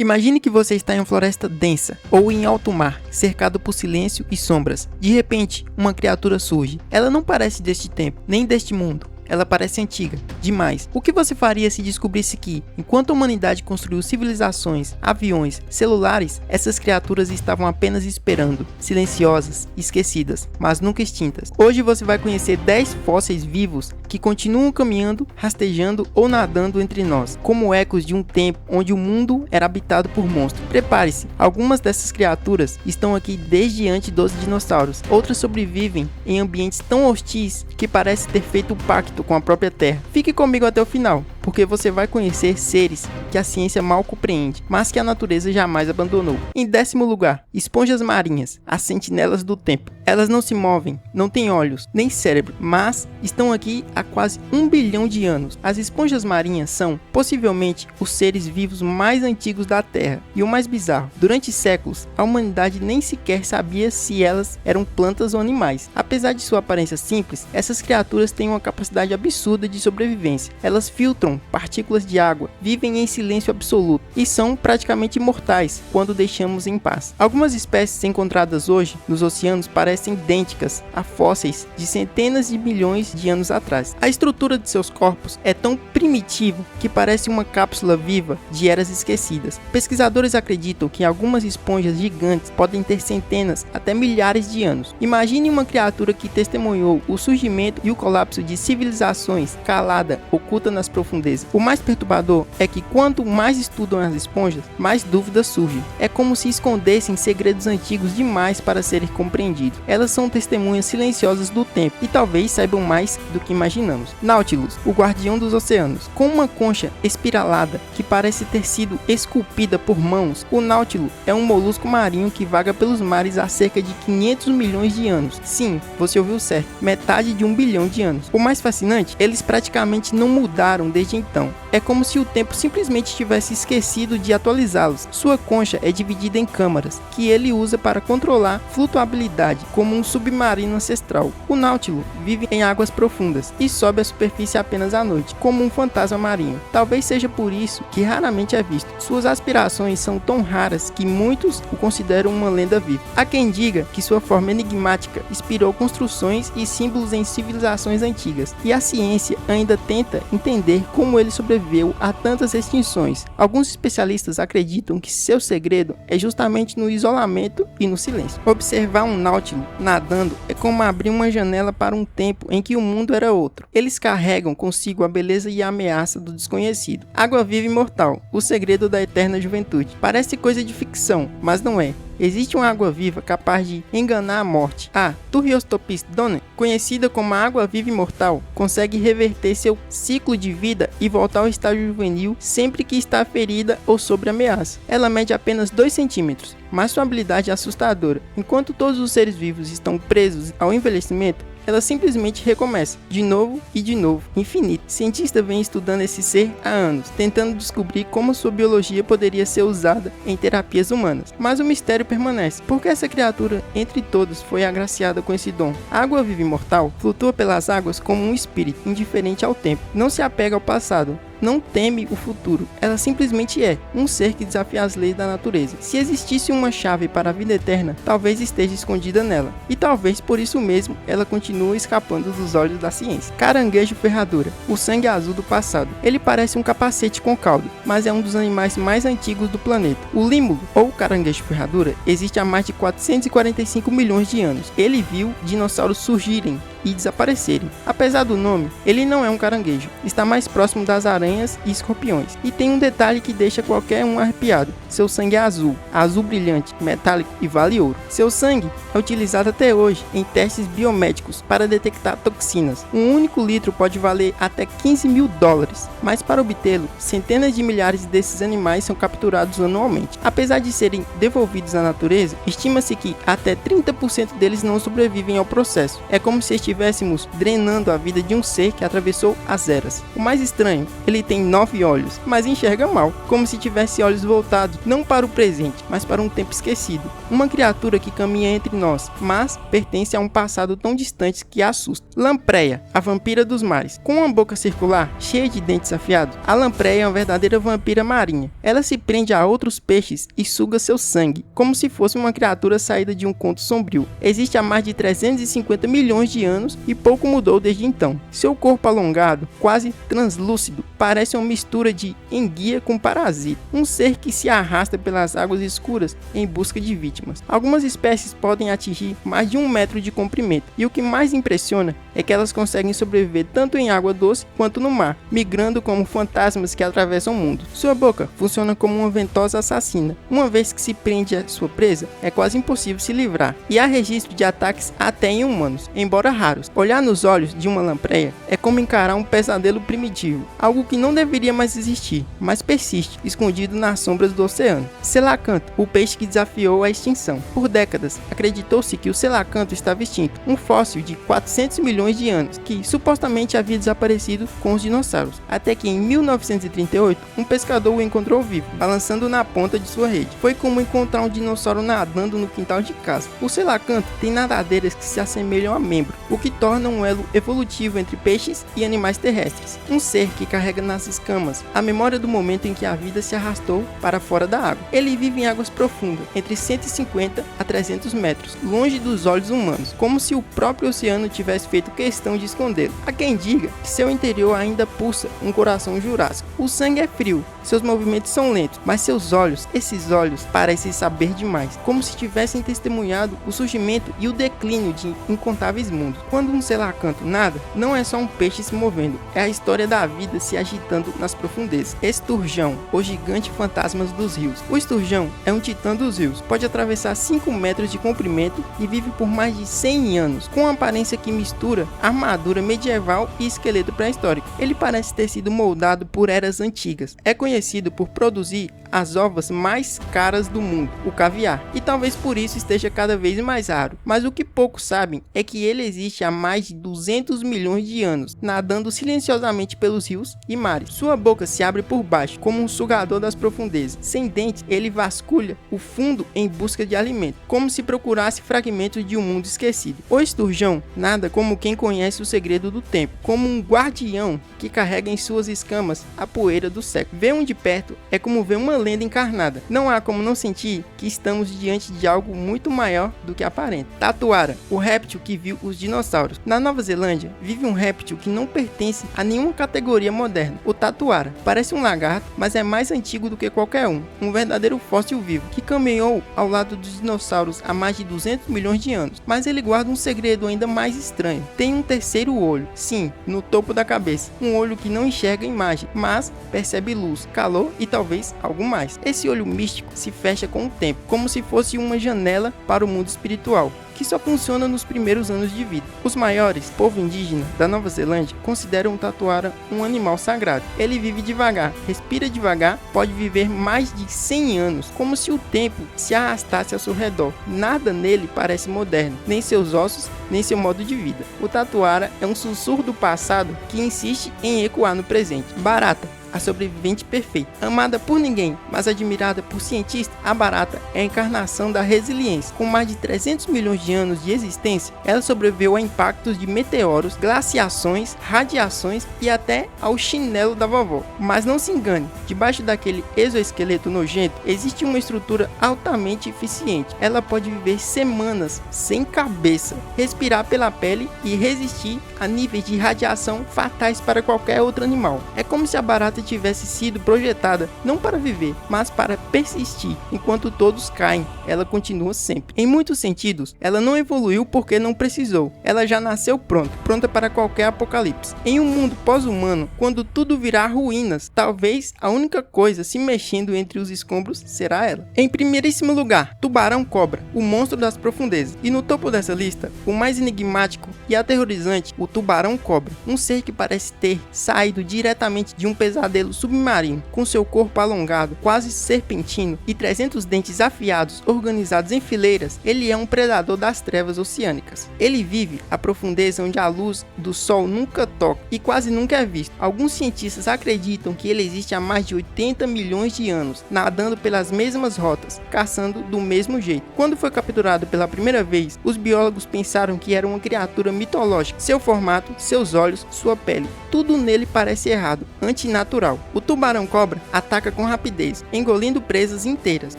Imagine que você está em uma floresta densa ou em alto mar, cercado por silêncio e sombras. De repente, uma criatura surge. Ela não parece deste tempo, nem deste mundo. Ela parece antiga, demais. O que você faria se descobrisse que, enquanto a humanidade construiu civilizações, aviões, celulares, essas criaturas estavam apenas esperando, silenciosas, esquecidas, mas nunca extintas? Hoje você vai conhecer 10 fósseis vivos que continuam caminhando, rastejando ou nadando entre nós, como ecos de um tempo onde o mundo era habitado por monstros. Prepare-se, algumas dessas criaturas estão aqui desde antes dos dinossauros. Outras sobrevivem em ambientes tão hostis que parece ter feito um pacto com a própria Terra. Fique comigo até o final, porque você vai conhecer seres que a ciência mal compreende, mas que a natureza jamais abandonou. Em 10º lugar, esponjas marinhas, as sentinelas do tempo. Elas não se movem, não têm olhos, nem cérebro, mas estão aqui há quase 1 bilhão de anos. As esponjas marinhas são, possivelmente, os seres vivos mais antigos da Terra. E o mais bizarro, durante séculos, a humanidade nem sequer sabia se elas eram plantas ou animais. Apesar de sua aparência simples, essas criaturas têm uma capacidade absurda de sobrevivência. Elas filtram partículas de água, vivem em silêncio absoluto e são praticamente imortais quando deixamos em paz. Algumas espécies encontradas hoje nos oceanos parecem idênticas a fósseis de centenas de milhões de anos atrás. A estrutura de seus corpos é tão primitiva que parece uma cápsula viva de eras esquecidas. Pesquisadores acreditam que algumas esponjas gigantes podem ter centenas até milhares de anos. Imagine uma criatura que testemunhou o surgimento e o colapso de civilizações calada, oculta nas profundezas. O mais perturbador é que quanto mais estudam as esponjas, mais dúvidas surgem. É como se escondessem segredos antigos demais para serem compreendidos. Elas são testemunhas silenciosas do tempo e talvez saibam mais do que imaginamos. Nautilus, o guardião dos oceanos. Com uma concha espiralada que parece ter sido esculpida por mãos, o Nautilus é um molusco marinho que vaga pelos mares há cerca de 500 milhões de anos. Sim, você ouviu certo, metade de 1 bilhão de anos. O mais fascinante, eles praticamente não mudaram desde então. É como se o tempo simplesmente tivesse esquecido de atualizá-los. Sua concha é dividida em câmaras, que ele usa para controlar flutuabilidade, como um submarino ancestral. O Nautilus vive em águas profundas e sobe à superfície apenas à noite, como um fantasma marinho. Talvez seja por isso que raramente é visto. Suas aspirações são tão raras que muitos o consideram uma lenda viva. Há quem diga que sua forma enigmática inspirou construções e símbolos em civilizações antigas, e a ciência ainda tenta entender como ele sobreviveu a tantas extinções. Alguns especialistas acreditam que seu segredo é justamente no isolamento e no silêncio. Observar um Nautilus nadando é como abrir uma janela para um tempo em que o mundo era outro. Eles carregam consigo a beleza e a ameaça do desconhecido. Água viva imortal, o segredo da eterna juventude. Parece coisa de ficção, mas não é. Existe uma água-viva capaz de enganar a morte. A Turriostopis dona, conhecida como a água-viva imortal, consegue reverter seu ciclo de vida e voltar ao estágio juvenil sempre que está ferida ou sob ameaça. Ela mede apenas 2 centímetros, mas sua habilidade é assustadora. Enquanto todos os seres vivos estão presos ao envelhecimento, ela simplesmente recomeça, de novo e de novo, infinito. Cientistas vêm estudando esse ser há anos, tentando descobrir como sua biologia poderia ser usada em terapias humanas. Mas o mistério permanece. Por que essa criatura, entre todos, foi agraciada com esse dom? A água-viva imortal flutua pelas águas como um espírito, indiferente ao tempo. Não se apega ao passado. Não teme o futuro, ela simplesmente é um ser que desafia as leis da natureza. Se existisse uma chave para a vida eterna, talvez esteja escondida nela, e talvez por isso mesmo ela continue escapando dos olhos da ciência. Caranguejo ferradura, o sangue azul do passado. Ele parece um capacete com cauda, mas é um dos animais mais antigos do planeta. O límulo, ou caranguejo ferradura, existe há mais de 445 milhões de anos. Ele viu dinossauros surgirem e desaparecerem. Apesar do nome, ele não é um caranguejo, está mais próximo das aranhas e escorpiões. E tem um detalhe que deixa qualquer um arrepiado: seu sangue é azul, azul brilhante, metálico e vale ouro. Seu sangue é utilizado até hoje em testes biomédicos para detectar toxinas. Um único litro pode valer até 15 mil dólares, mas para obtê-lo, centenas de milhares desses animais são capturados anualmente. Apesar de serem devolvidos à natureza, estima-se que até 30% deles não sobrevivem ao processo. É como se estivéssemos drenando a vida de um ser que atravessou as eras. O mais estranho, ele tem 9 olhos, mas enxerga mal, como se tivesse olhos voltados não para o presente, mas para um tempo esquecido. Uma criatura que caminha entre nós, mas pertence a um passado tão distante que assusta. Lampreia, a vampira dos mares. Com uma boca circular, cheia de dentes afiados, a lampreia é uma verdadeira vampira marinha. Ela se prende a outros peixes e suga seu sangue, como se fosse uma criatura saída de um conto sombrio. Existe há mais de 350 milhões de anos e pouco mudou desde então. Seu corpo alongado, quase translúcido, parece uma mistura de enguia com parasita, um ser que se arrasta pelas águas escuras em busca de vítimas. Algumas espécies podem atingir mais de 1 metro de comprimento, e o que mais impressiona é que elas conseguem sobreviver tanto em água doce quanto no mar, migrando como fantasmas que atravessam o mundo. Sua boca funciona como uma ventosa assassina. Uma vez que se prende a sua presa, é quase impossível se livrar, e há registro de ataques até em humanos, embora raros. Olhar nos olhos de uma lampreia é como encarar um pesadelo primitivo, algo que não deveria mais existir, mas persiste, escondido nas sombras do oceano. Selacanto, o peixe que desafiou a extinção. Por décadas, acreditou-se que o selacanto estava extinto, um fóssil de 400 milhões de anos, que supostamente havia desaparecido com os dinossauros, até que em 1938, um pescador o encontrou vivo, balançando na ponta de sua rede. Foi como encontrar um dinossauro nadando no quintal de casa. O selacanto tem nadadeiras que se assemelham a membro, o que torna um elo evolutivo entre peixes e animais terrestres. Um ser que carrega nas escamas a memória do momento em que a vida se arrastou para fora da água. Ele vive em águas profundas, entre 150 a 300 metros, longe dos olhos humanos, como se o próprio oceano tivesse feito questão de escondê-lo. Há quem diga que seu interior ainda pulsa um coração jurássico. O sangue é frio, seus movimentos são lentos, mas seus olhos, esses olhos, parecem saber demais, como se tivessem testemunhado o surgimento e o declínio de incontáveis mundos. Quando um selacanto nada, não é só um peixe se movendo, é a história da vida se agitando nas profundezas. Esturjão, o gigante fantasma dos rios. O esturjão é um titã dos rios, pode atravessar 5 metros de comprimento e vive por mais de 100 anos, com uma aparência que mistura armadura medieval e esqueleto pré-histórico. Ele parece ter sido moldado por eras antigas. É conhecido por produzir as ovas mais caras do mundo, o caviar, e talvez por isso esteja cada vez mais raro. Mas o que poucos sabem é que ele existe há mais de 200 milhões de anos, nadando silenciosamente pelos rios e mares. Sua boca se abre por baixo, como um sugador das profundezas. Sem dentes, ele vasculha o fundo em busca de alimento, como se procurasse fragmentos de um mundo esquecido. O esturjão nada como quem conhece o segredo do tempo, como um guardião que carrega em suas escamas a poeira do século. Ver um de perto é como ver uma lenda encarnada. Não há como não sentir que estamos diante de algo muito maior do que aparenta. Tatuara, o réptil que viu os dinossauros. Na Nova Zelândia, vive um réptil que não pertence a nenhuma categoria moderna. O tatuara parece um lagarto, mas é mais antigo do que qualquer um verdadeiro fóssil vivo, que caminhou ao lado dos dinossauros há mais de 200 milhões de anos. Mas ele guarda um segredo ainda mais estranho. Tem um terceiro olho, sim, no topo da cabeça. Um olho que não enxerga imagem, mas percebe luz, calor e talvez algo mais. Esse olho místico se fecha com o tempo, como se fosse uma janela para o mundo espiritual, que só funciona nos primeiros anos de vida. Os maiores, povo indígena da Nova Zelândia, consideram o tatuara um animal sagrado. Ele vive devagar, respira devagar, pode viver mais de 100 anos, como se o tempo se arrastasse ao seu redor. Nada nele parece moderno, nem seus ossos, nem seu modo de vida. O tatuara é um sussurro do passado que insiste em ecoar no presente. Barata, a sobrevivente perfeita. Amada por ninguém, mas admirada por cientistas, a barata é a encarnação da resiliência. Com mais de 300 milhões de anos de existência, ela sobreviveu a impactos de meteoros, glaciações, radiações e até ao chinelo da vovó. Mas não se engane, debaixo daquele exoesqueleto nojento, existe uma estrutura altamente eficiente. Ela pode viver semanas sem cabeça, respirar pela pele e resistir a níveis de radiação fatais para qualquer outro animal. É como se a barata tivesse sido projetada não para viver, mas para persistir. Enquanto todos caem, ela continua sempre. Em muitos sentidos, ela não evoluiu porque não precisou. Ela já nasceu pronta para qualquer apocalipse. Em um mundo pós-humano, quando tudo virar ruínas, talvez a única coisa se mexendo entre os escombros será ela. Em primeiríssimo lugar, tubarão-cobra, o monstro das profundezas. E no topo dessa lista, o mais enigmático E aterrorizante, o tubarão-cobra, um ser que parece ter saído diretamente de um pesadelo submarino, com seu corpo alongado, quase serpentino, e 300 dentes afiados organizados em fileiras. Ele é um predador das trevas oceânicas. Ele vive à profundeza onde a luz do sol nunca toca e quase nunca é visto. Alguns cientistas acreditam que ele existe há mais de 80 milhões de anos, nadando pelas mesmas rotas, caçando do mesmo jeito. Quando foi capturado pela primeira vez, os biólogos pensaram que era uma criatura mitológica. Seu formato, seus olhos, sua pele, tudo nele parece errado, antinatural. O tubarão-cobra ataca com rapidez, engolindo presas inteiras,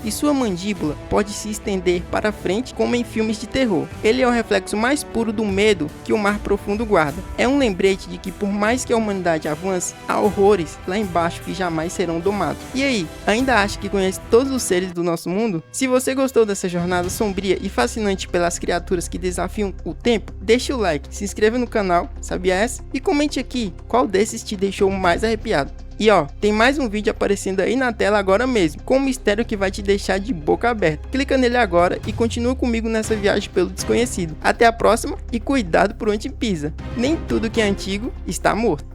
e sua mandíbula pode se estender para frente como em filmes de terror. Ele é o reflexo mais puro do medo que o mar profundo guarda. É um lembrete de que por mais que a humanidade avance, há horrores lá embaixo que jamais serão domados. E aí, ainda acha que conhece todos os seres do nosso mundo? Se você gostou dessa jornada sombria e fascinante pelas criaturas que desafiam o tempo, deixe o like, se inscreva no canal, sabia essa? E comente aqui qual desses te deixou mais arrepiado. E ó, tem mais um vídeo aparecendo aí na tela agora mesmo, com um mistério que vai te deixar de boca aberta. Clica nele agora e continua comigo nessa viagem pelo desconhecido. Até a próxima e cuidado por onde pisa. Nem tudo que é antigo está morto.